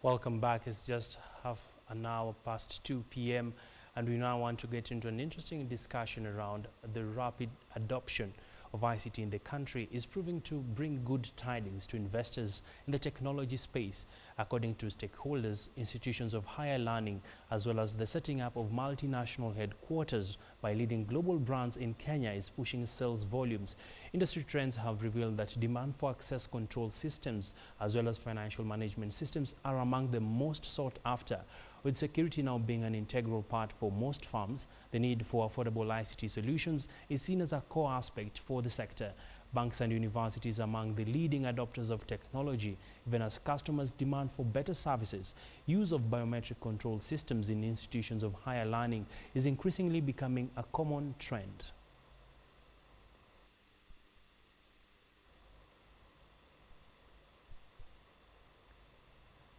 Welcome back. It's just half an hour past 2 p.m. and we now want to get into an interesting discussion around the rapid adoption of ICT in the country is proving to bring good tidings to investors in the technology space, according to stakeholders, institutions of higher learning, as well as the setting up of multinational headquarters by leading global brands in Kenya is pushing sales volumes. Industry trends have revealed that demand for access control systems as well as financial management systems are among the most sought after. With security now being an integral part for most firms, the need for affordable ICT solutions is seen as a core aspect for the sector. Banks and universities are among the leading adopters of technology, even as customers demand for better services. Use of biometric control systems in institutions of higher learning is increasingly becoming a common trend.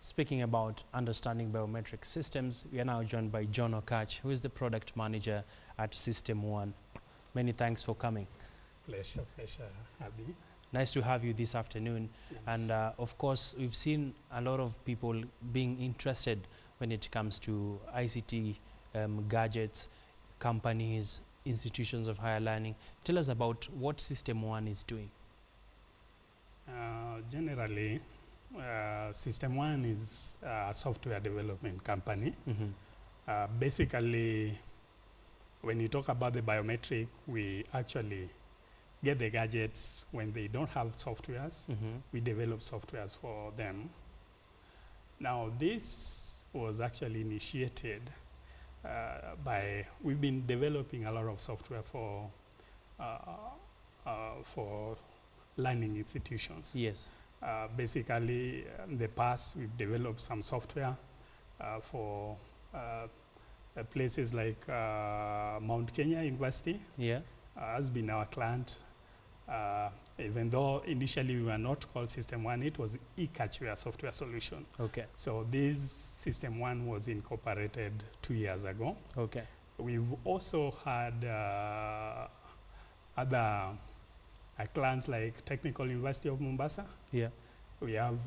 Speaking about understanding biometric systems, we are now joined by John Okach, who is the product manager at System One. Many thanks for coming. Pleasure, Abby. Nice to have you this afternoon. Yes. And of course, we've seen a lot of people being interested when it comes to ICT gadgets, companies, institutions of higher learning. Tell us about what System One is doing. Generally, System One is a software development company. Basically, when you talk about the biometric, we actually get the gadgets when they don't have softwares. We develop softwares for them. Now, this was actually initiated we've been developing a lot of software for learning institutions. Yes. Basically, in the past, we've developed some software for places like Mount Kenya University. Yeah. Has been our client. Even though initially we were not called System One, it was eCatchware software solution. Okay. So this System One was incorporated 2 years ago. Okay. We've also had other clients like Technical University of Mombasa. Yeah. We have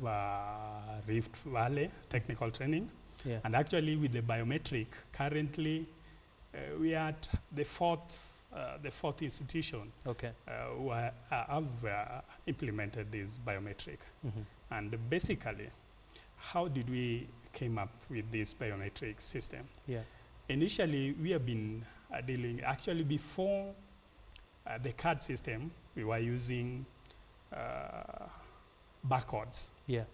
Rift Valley Technical Training. Yeah. And actually with the biometric, currently we are at the fourth institution Okay. who have implemented this biometric. And basically, how did we came up with this biometric system? Yeah. Initially, we have been dealing, actually before the card system, we were using barcodes. Yeah.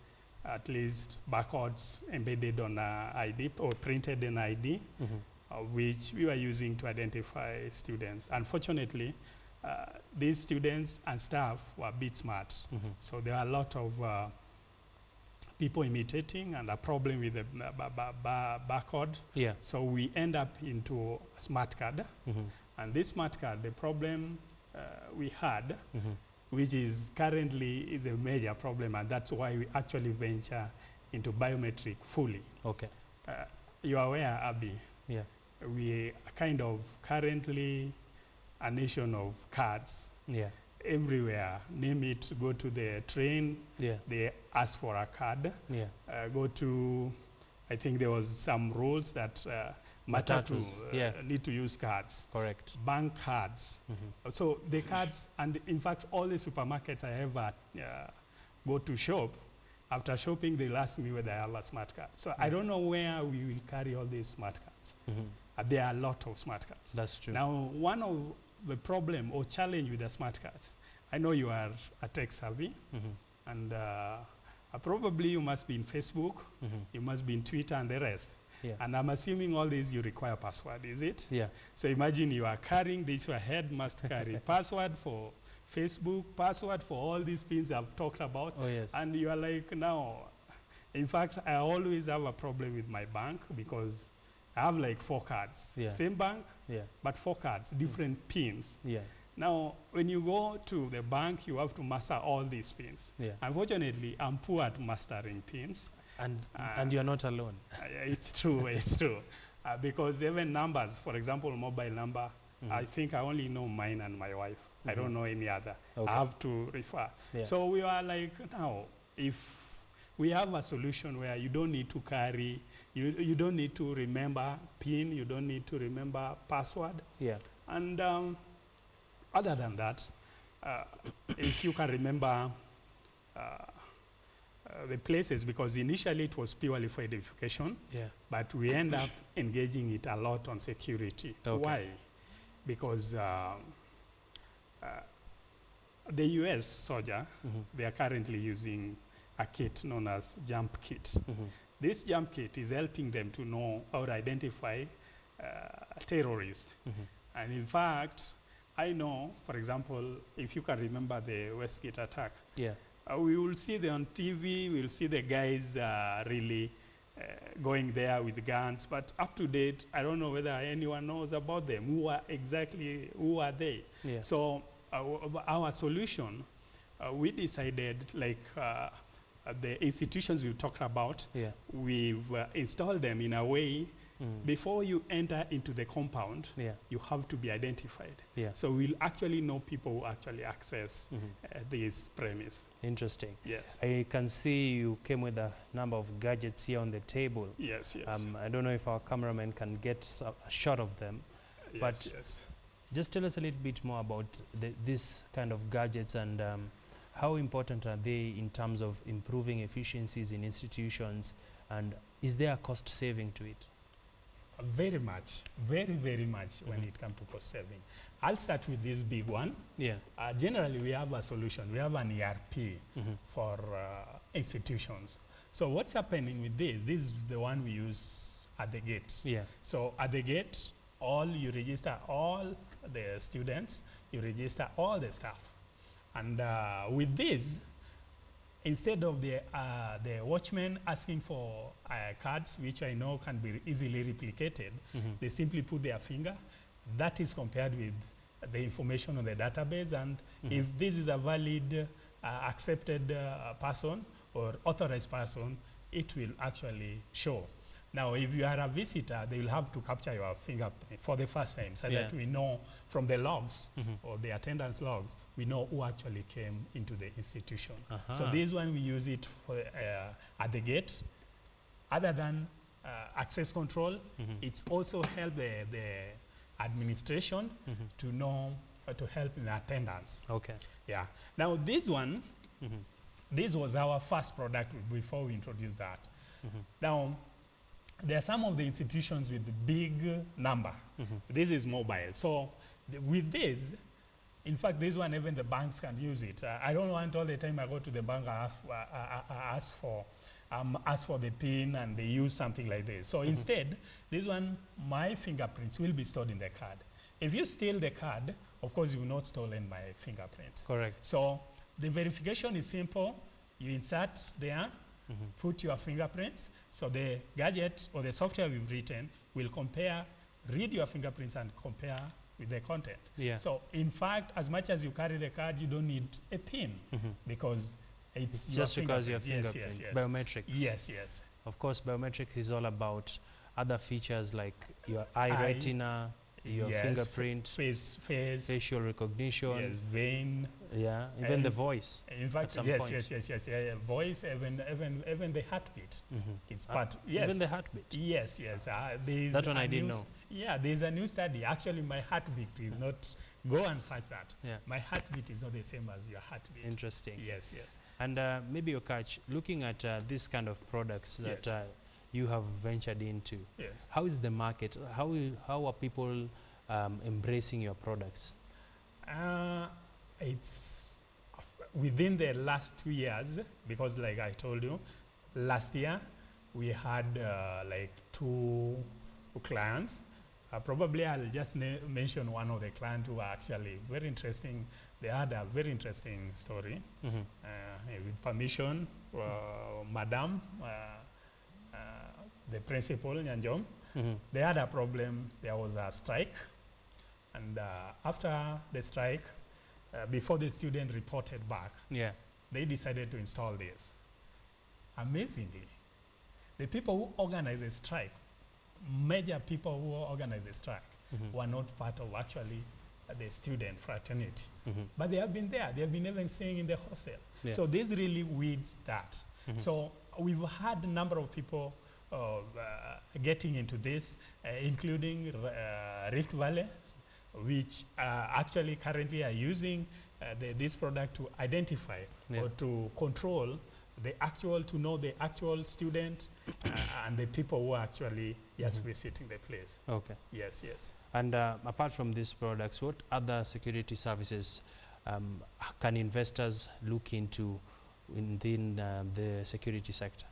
At least barcodes embedded on an ID or printed in ID, which we were using to identify students. Unfortunately, these students and staff were a bit smart. So there are a lot of people imitating and a problem with the barcode. Yeah. So we end up into a smart card. And this smart card, the problem we had, which is currently is a major problem, and that's why we actually venture into biometric fully. Okay. You are aware, Abby, Yeah. we are kind of currently a nation of cards. Yeah. Everywhere, name it, go to the train, Yeah. they ask for a card. Yeah. Go to, I think there was some rules that Matatus, yeah. need to use cards. Correct. Bank cards. So the cards, and in fact, all the supermarkets I ever go to shop, after shopping, they'll ask me whether I have a smart card. So I don't know where we will carry all these smart cards. There are a lot of smart cards. That's true. Now, one of the problem or challenge with the smart cards, I know you are a tech savvy, and probably you must be in Facebook, you must be in Twitter and the rest. Yeah. And I'm assuming all these you require password, is it? Yeah. So imagine you are carrying this, your head must carry password for Facebook, password for all these pins I've talked about. Oh, yes. And you are like, now, in fact, I always have a problem with my bank because I have like 4 cards. Yeah. Same bank, Yeah. but 4 cards, different pins. Yeah. Now, when you go to the bank, you have to master all these pins. Yeah. Unfortunately, I'm poor at mastering pins. And you're not alone. It's true, it's true. Because even numbers, for example, mobile number, I think I only know mine and my wife. I don't know any other. Okay. I have to refer. Yeah. So we are like, now, if we have a solution where you don't need to carry, you don't need to remember PIN, you don't need to remember password. Yeah. And other than that, if you can remember the places, because initially it was purely for identification, Yeah. but we end up engaging it a lot on security. Okay. Why? Because the US soldier, they are currently using a kit known as jump kit. This jump kit is helping them to know how to identify terrorists. And in fact, I know, for example, if you can remember the Westgate attack, Yeah. We will see them on TV, we'll see the guys really going there with guns, but up to date, I don't know whether anyone knows about them. Who are they? Yeah. So our solution, we decided, like the institutions we talked about, Yeah. we've installed them in a way. Before you enter into the compound, Yeah. you have to be identified. Yeah. So we'll actually know people who actually access this premise. Interesting. Yes. I can see you came with a number of gadgets here on the table. Yes, yes. I don't know if our cameraman can get a shot of them, Yes, but yes. just tell us a little bit more about this kind of gadgets and how important are they in terms of improving efficiencies in institutions, and is there a cost saving to it? Very much, very much when it comes to cost saving. I'll start with this big one. Yeah. Generally, we have a solution. We have an ERP for institutions. So what's happening with this? This is the one we use at the gate. Yeah. So at the gate, you register all the students, you register all the staff. And with this, instead of the watchman asking for cards, which I know can be easily replicated, they simply put their finger. That is compared with the information on the database, and if this is a valid, accepted person or authorized person, it will actually show. Now, if you are a visitor, they will have to capture your fingerprint for the first time, so that we know from the logs or the attendance logs, we know who actually came into the institution. So this one, we use it for, at the gate. Other than access control, it's also help the administration to know, to help in attendance. Okay. Yeah. Now, this one, this was our first product before we introduced that. Now, there are some of the institutions with the big number. This is mobile. So with this, in fact, this one, even the banks can use it. I don't want all the time I go to the bank, I ask for the PIN, and they use something like this. So instead, this one, my fingerprints will be stored in the card. If you steal the card, of course, you will not stolen my fingerprints. Correct. So the verification is simple. You insert there, put your fingerprints. So the gadget or the software we've written will compare, read your fingerprints and compare with the content. Yeah. So in fact, as much as you carry the card, you don't need a PIN because it's just because your fingerprint. Yes, yes, yes. Biometrics. Yes, yes. Of course, biometrics is all about other features like your eye retina, your fingerprint, facial recognition, yes, vein, yeah, even the voice. In fact, yes, voice, even the heartbeat. It's part. Yes, even the heartbeat. Yes, yes. That one I didn't know. Yeah, there's a new study. Actually, my heartbeat is not. Go and search that. Yeah. My heartbeat is not the same as your heartbeat. Interesting. Yes, yes. And maybe Okach, looking at this kind of products that you have ventured into, how is the market? How are people embracing your products? It's within the last 2 years, because like I told you, last year we had like 2 clients. Probably I'll just mention one of the clients who are actually very interesting. They had a very interesting story. With permission, Madam, the principal, Nyanjom, they had a problem. There was a strike. And after the strike, before the student reported back, they decided to install this. Amazingly, the people who organize a strike, major people who organize a strike, were not part of actually the student fraternity. But they have been there. They have been even staying in the hostel. So this really weeds that. So we've had a number of people getting into this, including Rift Valley, which actually currently are using this product to identify or to control to know the actual student and the people who are actually visiting the place. Okay. Yes, yes. And apart from these products, what other security services can investors look into within the security sector?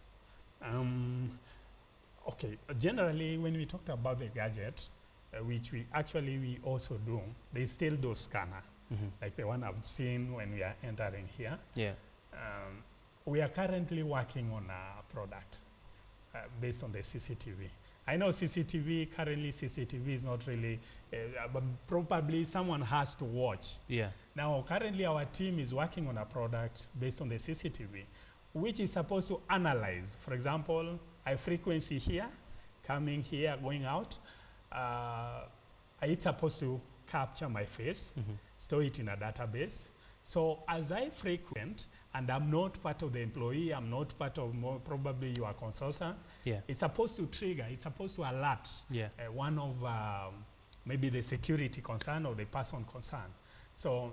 Okay, generally when we talked about the gadgets, which we also do, there's still those scanner, like the one I've seen when we are entering here. Yeah. We are currently working on a product based on the CCTV. I know currently CCTV is not really, but probably someone has to watch. Yeah. Now, currently our team is working on a product based on the CCTV, which is supposed to analyze, for example, a frequency here, coming here, going out. It's supposed to capture my face, store it in a database. So as I frequent, and I'm not part of the employee, I'm not part of probably your consultant, it's supposed to trigger, it's supposed to alert one of maybe the security concern or the person concerned. So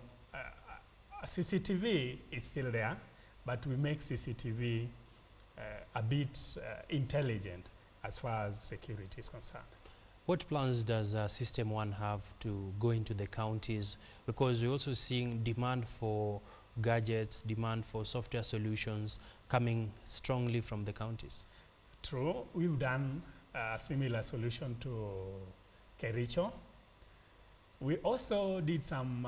CCTV is still there, but we make CCTV a bit intelligent as far as security is concerned. What plans does System 1 have to go into the counties? Because we're also seeing demand for gadgets, demand for software solutions coming strongly from the counties. True. We've done a similar solution to Kericho. We also did some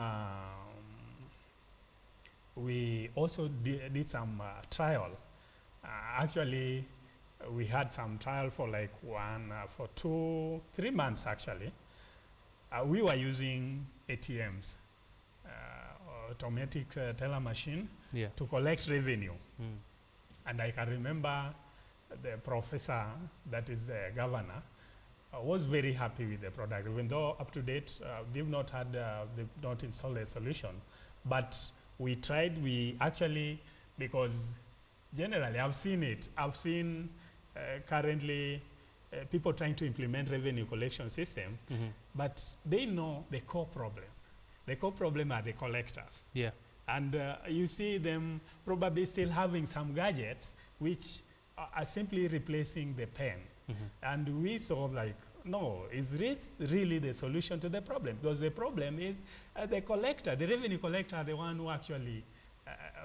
trial. Actually, we had some trial for like 3 months actually. We were using ATMs, automatic teller machine, to collect revenue. And I can remember the professor, that is the governor, was very happy with the product, even though up to date they've not installed a solution. But we tried, because generally I've seen currently people trying to implement revenue collection system, but they know the core problem. The core problem are the collectors. Yeah. And you see them probably still having some gadgets which are simply replacing the pen. And we saw like, no, is this really the solution to the problem? Because the problem is the collector, the revenue collector are the one who actually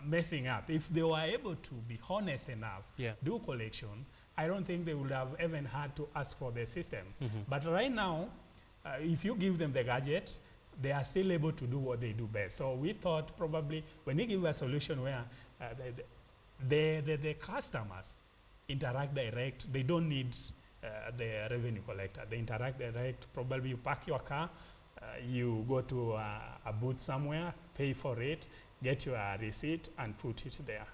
messing up. If they were able to be honest enough, do collection, I don't think they would have even had to ask for the system. But right now, if you give them the gadget, they are still able to do what they do best. So we thought probably when you give a solution where the customers interact direct, they don't need the revenue collector. They interact direct. Probably you park your car, you go to a booth somewhere, pay for it, get your receipt and put it there.